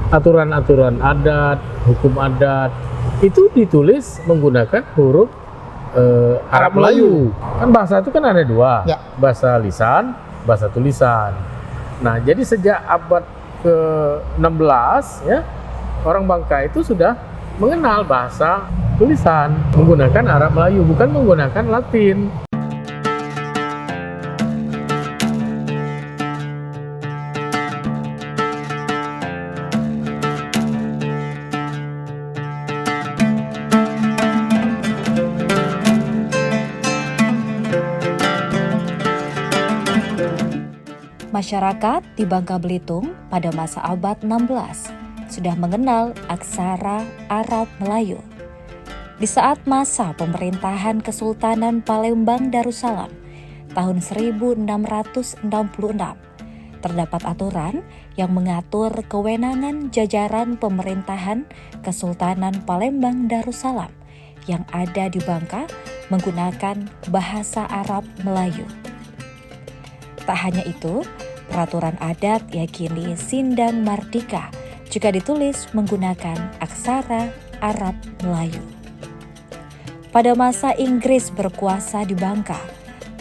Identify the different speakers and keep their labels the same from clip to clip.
Speaker 1: aturan-aturan adat, hukum adat itu ditulis menggunakan huruf Arab Melayu. Kan bahasa itu kan ada dua,
Speaker 2: Ya.
Speaker 1: bahasa lisan, bahasa tulisan. Nah, jadi sejak abad ke-16 ya, orang Bangka itu sudah mengenal bahasa tulisan menggunakan Arab Melayu, bukan menggunakan Latin.
Speaker 3: Masyarakat di Bangka Belitung pada masa abad 16 sudah mengenal aksara Arab Melayu. Di saat masa pemerintahan Kesultanan Palembang Darussalam tahun 1666, terdapat aturan yang mengatur kewenangan jajaran pemerintahan Kesultanan Palembang Darussalam yang ada di Bangka menggunakan bahasa Arab Melayu. Tak hanya itu, peraturan adat yakini Sindang Mardika juga ditulis menggunakan aksara Arab Melayu. Pada masa Inggris berkuasa di Bangka,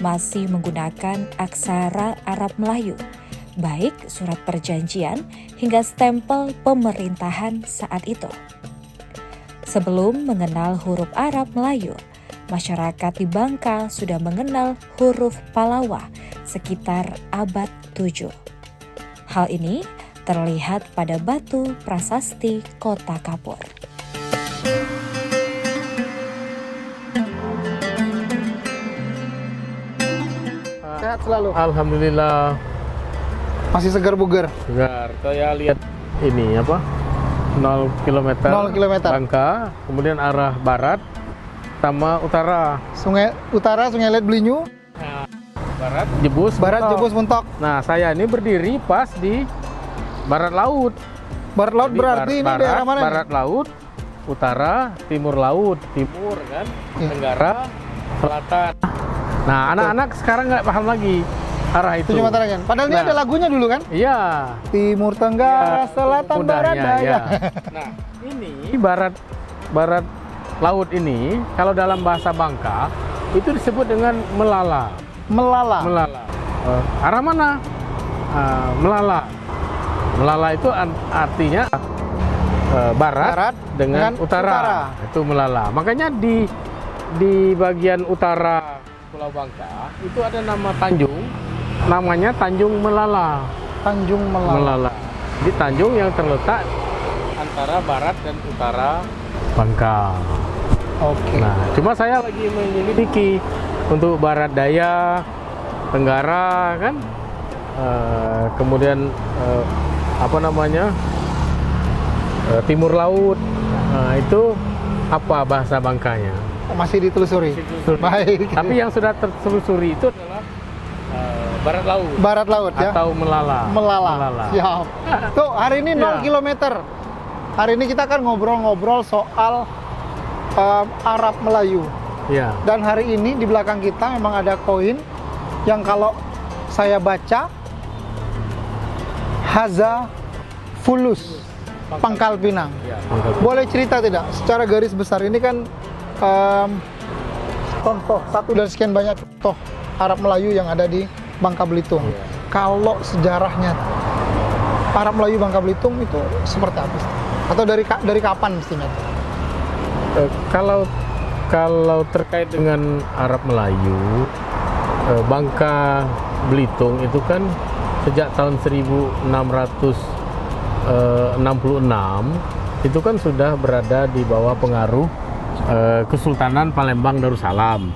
Speaker 3: masih menggunakan aksara Arab Melayu, baik surat perjanjian hingga stempel pemerintahan saat itu. Sebelum mengenal huruf Arab Melayu, masyarakat di Bangka sudah mengenal huruf Palawa sekitar abad 7. Hal ini terlihat pada batu prasasti Kota Kapur.
Speaker 2: Sehat selalu.
Speaker 1: Alhamdulillah.
Speaker 2: Masih segar bugar.
Speaker 1: Segar. Saya lihat ini apa? 0 km.
Speaker 2: 0 km.
Speaker 1: Bangka, kemudian arah barat sama utara.
Speaker 2: Sungai Utara, Sungai Let Belinyu,
Speaker 1: Barat Jebus.
Speaker 2: Barat
Speaker 1: Mentok.
Speaker 2: Jebus Muntok.
Speaker 1: Nah, saya ini berdiri pas di barat laut.
Speaker 2: Barat laut
Speaker 1: Jadi
Speaker 2: berarti ini
Speaker 1: barat,
Speaker 2: daerah mana?
Speaker 1: barat laut, utara, timur laut, timur kan,
Speaker 2: Iya.
Speaker 1: tenggara, selatan. Nah, anak-anak sekarang nggak paham lagi arah itu.
Speaker 2: Tujuh Mata Rakyat. Padahal ini
Speaker 1: Nah.
Speaker 2: ada lagunya dulu kan?
Speaker 1: Iya.
Speaker 2: Timur, Tenggara, Selatan, Barat,
Speaker 1: Mudahnya,
Speaker 2: Daya.
Speaker 1: ya. Nah, ini barat laut ini kalau dalam bahasa Bangka itu disebut dengan melala.
Speaker 2: Melala.
Speaker 1: Melala. Arah mana? Melala. Melala itu artinya barat, dengan utara. Itu melala. Makanya di bagian utara Pulau Bangka itu ada nama tanjung, namanya Tanjung Melala.
Speaker 2: Tanjung Melala.
Speaker 1: Melala. Di tanjung yang terletak antara barat dan utara Bangka.
Speaker 2: Oke.
Speaker 1: Nah, cuma saya lagi menyelidiki untuk barat daya, tenggara kan, kemudian timur laut. Nah, itu apa bahasa Bangkanya?
Speaker 2: Masih ditelusuri. Baik.
Speaker 1: Tapi yang sudah tertelusuri itu adalah barat laut.
Speaker 2: Barat laut ya.
Speaker 1: Atau melala.
Speaker 2: Melala. Siap. Tuh, hari ini 0
Speaker 1: Ya.
Speaker 2: km. Hari ini kita akan ngobrol-ngobrol soal Arab Melayu.
Speaker 1: Ya.
Speaker 2: Dan hari ini di belakang kita memang ada koin yang kalau saya baca Haza Fulus Pangkal Pinang.
Speaker 1: Ya.
Speaker 2: Boleh cerita tidak? Secara garis besar ini kan contoh satu dari sekian banyak contoh Arab Melayu yang ada di Bangka Belitung.
Speaker 1: Ya.
Speaker 2: Kalau sejarahnya Arab Melayu Bangka Belitung itu seperti apa? Atau dari kapan mestinya?
Speaker 1: Kalau terkait dengan Arab Melayu, Bangka Belitung itu kan sejak tahun 1666 itu kan sudah berada di bawah pengaruh Kesultanan Palembang Darussalam.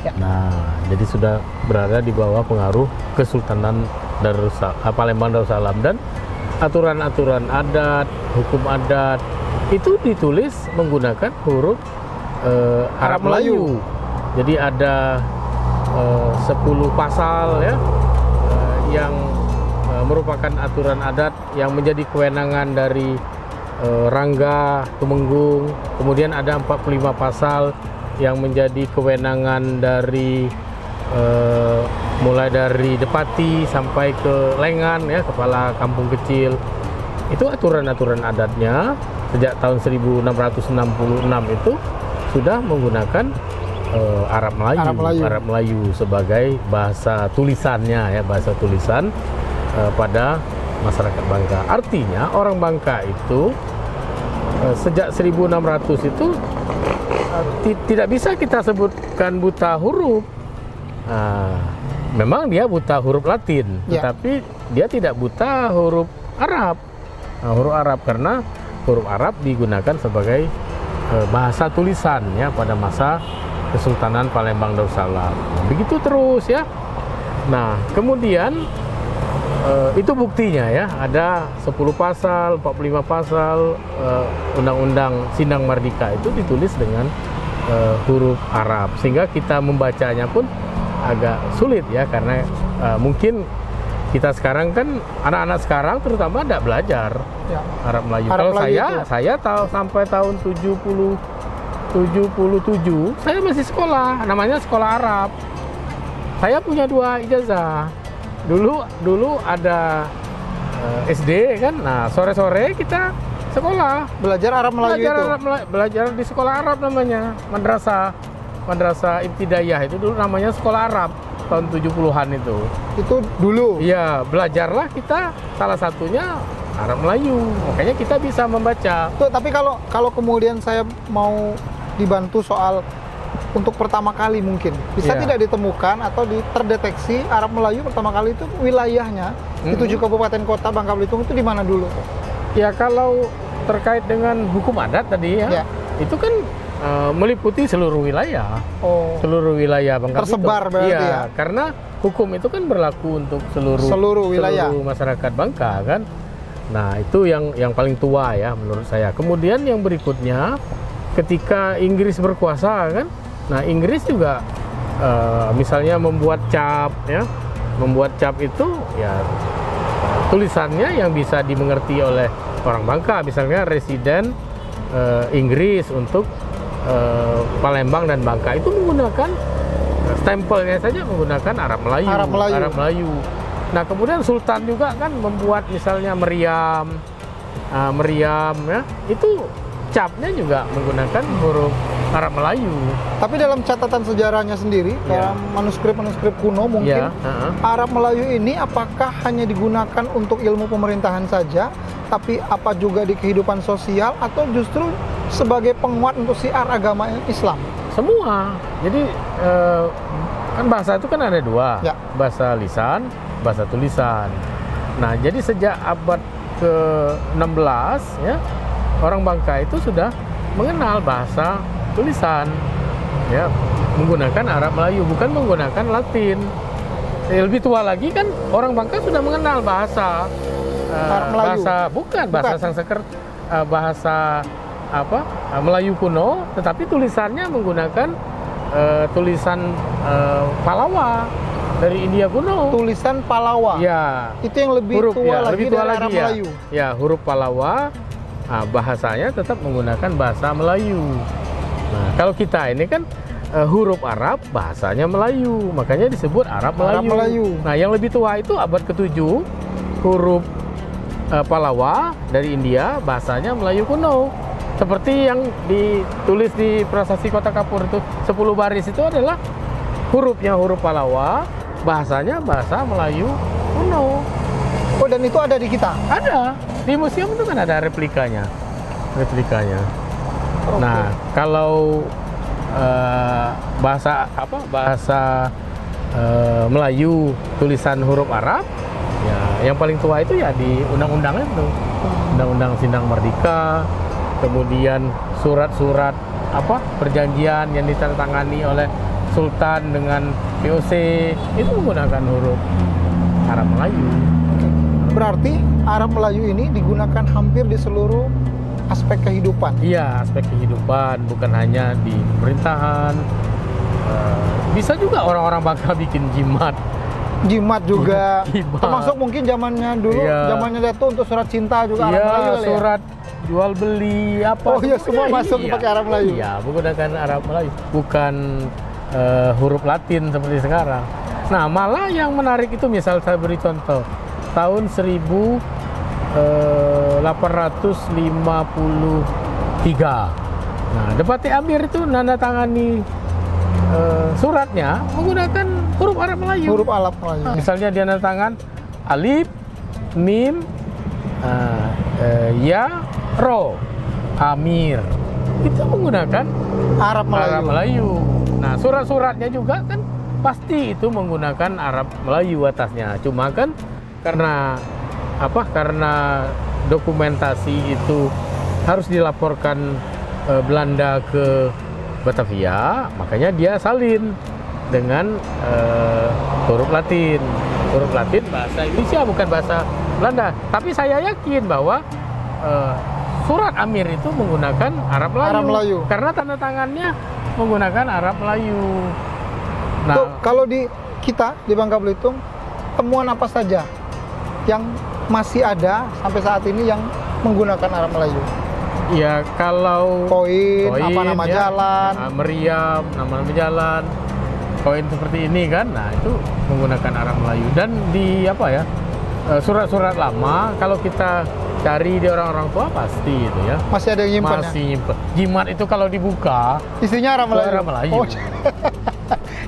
Speaker 2: Ya.
Speaker 1: Nah, jadi sudah berada di bawah pengaruh Kesultanan Palembang Darussalam, dan aturan-aturan adat, hukum adat itu ditulis menggunakan huruf Arab Melayu. Jadi ada 10 pasal ya yang merupakan aturan adat yang menjadi kewenangan dari Rangga Tumenggung. Kemudian ada 45 pasal yang menjadi kewenangan dari mulai dari Depati sampai ke Lengan ya, kepala kampung kecil. itu aturan-aturan adatnya sejak tahun 1666 itu sudah menggunakan Arab Melayu sebagai bahasa tulisannya ya, bahasa tulisan pada masyarakat Bangka. Artinya orang Bangka itu sejak 1600 itu tidak bisa kita sebutkan buta huruf. Memang dia buta huruf Latin, tetapi dia tidak buta huruf Arab. Huruf Arab karena huruf Arab digunakan sebagai bahasa tulisan ya pada masa Kesultanan Palembang Darussalam. Begitu terus ya. Nah, kemudian itu buktinya ya, ada 10 pasal, 45 pasal Undang-Undang Sindang Mardika itu ditulis dengan huruf Arab, sehingga kita membacanya pun agak sulit ya, karena mungkin kita sekarang kan anak-anak sekarang terutama tidak belajar Arab Melayu. Kalau saya tahu sampai tahun 77 saya masih sekolah, namanya sekolah Arab. Saya punya 2 ijazah. Dulu ada SD kan, nah sore-sore kita sekolah
Speaker 2: Belajar Arab Melayu
Speaker 1: belajar di sekolah Arab namanya, Madrasah Ibtidaiyah itu dulu namanya sekolah Arab tahun 70-an itu.
Speaker 2: Itu dulu?
Speaker 1: Iya, belajarlah kita salah satunya Arab Melayu, makanya kita bisa membaca.
Speaker 2: Tuh, tapi kalau kemudian saya mau dibantu soal untuk pertama kali mungkin bisa tidak ditemukan atau terdeteksi Arab Melayu pertama kali itu wilayahnya di 7 kabupaten kota Bangka Belitung itu di mana dulu?
Speaker 1: Ya, kalau terkait dengan hukum adat tadi ya. Itu kan meliputi seluruh wilayah. Seluruh wilayah Bangka Belitung.
Speaker 2: Tersebar berarti ya.
Speaker 1: Karena hukum itu kan berlaku untuk seluruh wilayah, seluruh masyarakat Bangka kan. Nah, itu yang paling tua ya menurut saya. Kemudian yang berikutnya ketika Inggris berkuasa kan. Nah, Inggris juga misalnya membuat cap ya. Membuat cap itu ya tulisannya yang bisa dimengerti oleh orang Bangka, misalnya residen Inggris untuk Palembang dan Bangka itu menggunakan stempelnya saja menggunakan Arab Melayu. Nah, kemudian Sultan juga kan membuat misalnya meriam ya, itu capnya juga menggunakan huruf Arab Melayu.
Speaker 2: Tapi dalam catatan sejarahnya sendiri, dalam manuskrip kuno mungkin, Arab Melayu ini apakah hanya digunakan untuk ilmu pemerintahan saja, tapi apa juga di kehidupan sosial, atau justru sebagai penguat untuk syiar agama Islam?
Speaker 1: Semua. Jadi kan bahasa itu kan ada 2, bahasa lisan, bahasa tulisan. Nah, jadi sejak abad ke-16 ya, orang Bangka itu sudah mengenal bahasa tulisan ya, menggunakan Arab Melayu, bukan menggunakan Latin. Lebih tua lagi kan orang Bangka sudah mengenal bahasa bahasa Sanskerta, bahasa Melayu kuno, tetapi tulisannya menggunakan tulisan Palawa dari India kuno.
Speaker 2: Tulisan Palawa.
Speaker 1: Ya.
Speaker 2: Itu yang lebih tua lagi dari Arab Melayu.
Speaker 1: Ya, huruf Palawa. Bahasanya tetap menggunakan bahasa Melayu. Nah, kalau kita ini kan huruf Arab, bahasanya Melayu, makanya disebut Arab Melayu. Nah, yang lebih tua itu abad ke-7, huruf Palawa dari India, bahasanya Melayu kuno. Seperti yang ditulis di Prasasti Kota Kapur itu, 10 baris itu adalah hurufnya huruf Palawa, bahasanya bahasa Melayu kuno.
Speaker 2: Oh, dan itu ada di kita? Ada.
Speaker 1: Di museum itu kan ada replikanya. Nah, kalau bahasa Melayu tulisan huruf Arab, ya yang paling tua itu ya di undang-undang itu, Undang-Undang Sindang Mardika, kemudian surat-surat perjanjian yang ditandatangani oleh Sultan dengan VOC itu menggunakan huruf Arab Melayu.
Speaker 2: Berarti Arab Melayu ini digunakan hampir di seluruh aspek kehidupan.
Speaker 1: Iya, aspek kehidupan, bukan hanya di pemerintahan. Bisa juga orang-orang Bangka bikin jimat.
Speaker 2: Jimat juga. Termasuk mungkin zamannya dulu, zamannya Dato untuk surat cinta juga Arab Melayu kali ya. Surat
Speaker 1: jual beli apa.
Speaker 2: Oh iya, semua masuk pakai Arab Melayu.
Speaker 1: Iya, menggunakan Arab Melayu, bukan huruf Latin seperti sekarang. Nah, malah yang menarik itu, misal saya beri contoh, tahun 1800 1853. Nah, Depati Amir itu nandatangani suratnya menggunakan huruf Arab Melayu.
Speaker 2: Huruf Arab Melayu.
Speaker 1: Misalnya dia nandatangan alif, mim, ya, ro, Amir. Itu menggunakan
Speaker 2: Arab
Speaker 1: Melayu. Nah, surat-suratnya juga kan pasti itu menggunakan Arab Melayu atasnya. Cuma kan karena karena dokumentasi itu harus dilaporkan Belanda ke Batavia, makanya dia salin dengan huruf Latin. Huruf Latin bahasa Indonesia, bukan bahasa Belanda. Tapi saya yakin bahwa surat Amir itu menggunakan Arab Melayu. Karena tanda tangannya menggunakan Arab Melayu. Nah,
Speaker 2: Tuh, kalau di kita di Bangka Belitung, temuan apa saja yang masih ada sampai saat ini yang menggunakan Arab Melayu?
Speaker 1: ya kalau
Speaker 2: Koin, apa nama
Speaker 1: ya,
Speaker 2: jalan?
Speaker 1: meriam, nama jalan, koin seperti ini kan, nah itu menggunakan Arab Melayu. Dan di surat-surat lama kalau kita cari di orang-orang tua pasti itu ya.
Speaker 2: Masih ada yang nyimpan ya?
Speaker 1: Masih nyimpen. Jimat itu kalau dibuka
Speaker 2: isinya Arab Melayu.
Speaker 1: Arab Melayu.
Speaker 2: Oh,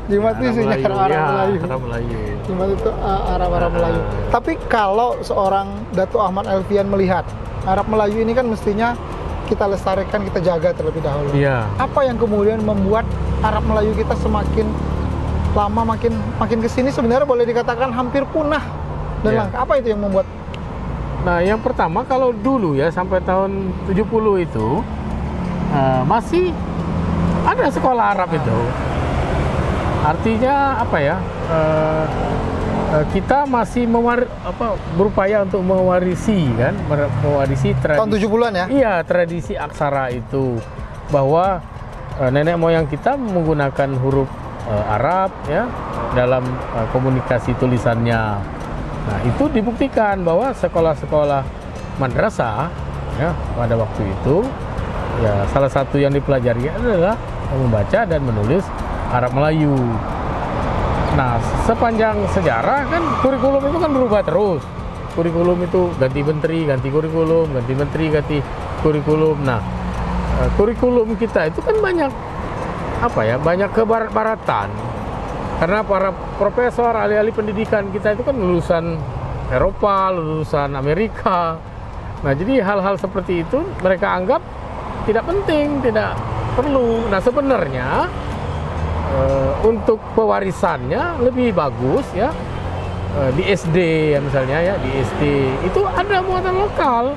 Speaker 2: jimat itu isinya Arab Melayu.
Speaker 1: Arab Melayu.
Speaker 2: Jimat itu Arab Melayu. Tapi kalau seorang Datuk Ahmad Elfian melihat Arab Melayu ini kan mestinya kita lestarikan, kita jaga terlebih dahulu.
Speaker 1: Iya.
Speaker 2: Apa yang kemudian membuat Arab Melayu kita semakin lama makin kesini sebenarnya boleh dikatakan hampir punah dan
Speaker 1: Iya.
Speaker 2: langka? Apa itu yang membuat?
Speaker 1: Nah, yang pertama kalau dulu ya sampai tahun 70 itu masih ada sekolah Arab itu. Artinya kita masih berupaya untuk mewarisi tradisi.
Speaker 2: Tahun 70-an ya?
Speaker 1: Iya, tradisi aksara itu, bahwa nenek moyang kita menggunakan huruf Arab ya dalam komunikasi tulisannya. Nah, itu dibuktikan bahwa sekolah-sekolah madrasah ya pada waktu itu ya salah satu yang dipelajari adalah membaca dan menulis Arab Melayu. Nah, sepanjang sejarah kan kurikulum itu kan berubah terus. Kurikulum itu ganti menteri, ganti kurikulum, ganti menteri, ganti kurikulum. Nah, kurikulum kita itu kan banyak banyak kebarat-baratan. Karena para profesor, ahli-ahli pendidikan kita itu kan lulusan Eropa, lulusan Amerika. Nah, jadi hal-hal seperti itu mereka anggap tidak penting, tidak perlu. Nah, sebenarnya untuk pewarisannya lebih bagus ya di SD ya misalnya ya, di SD itu ada muatan lokal.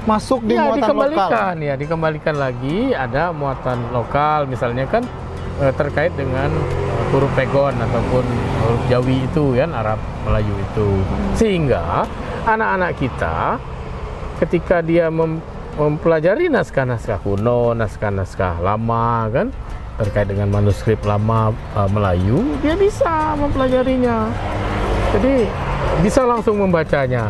Speaker 2: Masuk di muatan lokal.
Speaker 1: Dikembalikan lagi ada muatan lokal, misalnya kan terkait dengan huruf pegon ataupun huruf Jawi itu kan Arab Melayu itu. Sehingga anak-anak kita ketika dia mempelajari naskah-naskah kuno, naskah-naskah lama kan terkait dengan manuskrip lama Melayu, dia bisa mempelajarinya. Jadi bisa langsung membacanya.